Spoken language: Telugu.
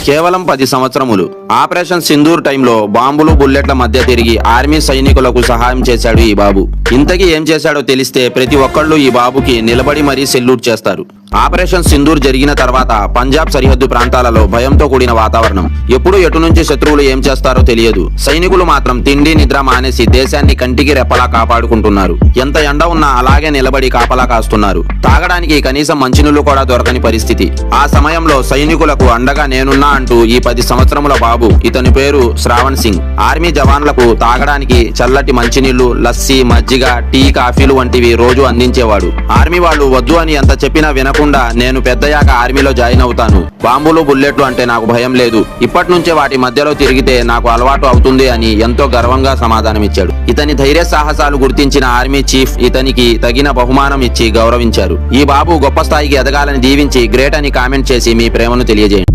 కేవలం 10 సంవత్సరములు. ఆపరేషన్ సింధూర్ టైంలో బాంబులు బుల్లెట్ల మధ్య తిరిగి ఆర్మీ సైనికులకు సహాయం చేశాడు ఈ బాబు. ఇంతకీ ఏం చేశాడో తెలిస్తే ప్రతి ఒక్కళ్ళు ఈ బాబుకి నిలబడి మరీ సెల్యూట్ చేస్తారు. ఆపరేషన్ సింధూర్ జరిగిన తర్వాత పంజాబ్ సరిహద్దు ప్రాంతాలలో భయంతో కూడిన వాతావరణం. ఎప్పుడు ఎటు నుంచి శత్రువులు ఏం చేస్తారో తెలియదు. సైనికులు మాత్రం తిండి నిద్ర మానేసి దేశాన్ని కంటికి రెప్పలా కాపాడుకుంటున్నారు. ఎంత ఎండ ఉన్నా అలాగే నిలబడి కాపలా కాస్తున్నారు. తాగడానికి కనీసం మంచినీళ్లు కూడా దొరకని పరిస్థితి. ఆ సమయంలో సైనికులకు అండగా నేనున్నా అంటూ ఈ 10 సంవత్సరముల బాబు, ఇతని పేరు శ్రావణ్ సింగ్, ఆర్మీ జవాన్లకు తాగడానికి చల్లటి మంచినీళ్లు, లస్సీ, మజ్జిగ, టీ, కాఫీలు వంటివి రోజు అందించేవాడు. ఆర్మీ వాళ్ళు వద్దు అని ఎంత చెప్పినా వినకుండా నేను పెద్దయాక ఆర్మీలో జాయిన్ అవుతాను, బాంబులు బుల్లెట్లు అంటే నాకు భయం లేదు, ఇప్పటి నుంచే వాటి మధ్యలో తిరిగితే నాకు అలవాటు అవుతుంది అని ఎంతో గర్వంగా సమాధానమిచ్చాడు. ఇతని ధైర్య సాహసాలు గుర్తించిన ఆర్మీ చీఫ్ ఇతనికి తగిన బహుమానం ఇచ్చి గౌరవించారు. ఈ బాబు గొప్ప స్థాయికి ఎదగాలని దీవించి గ్రేట్ అని కామెంట్ చేసి మీ ప్రేమను తెలియజేయండి.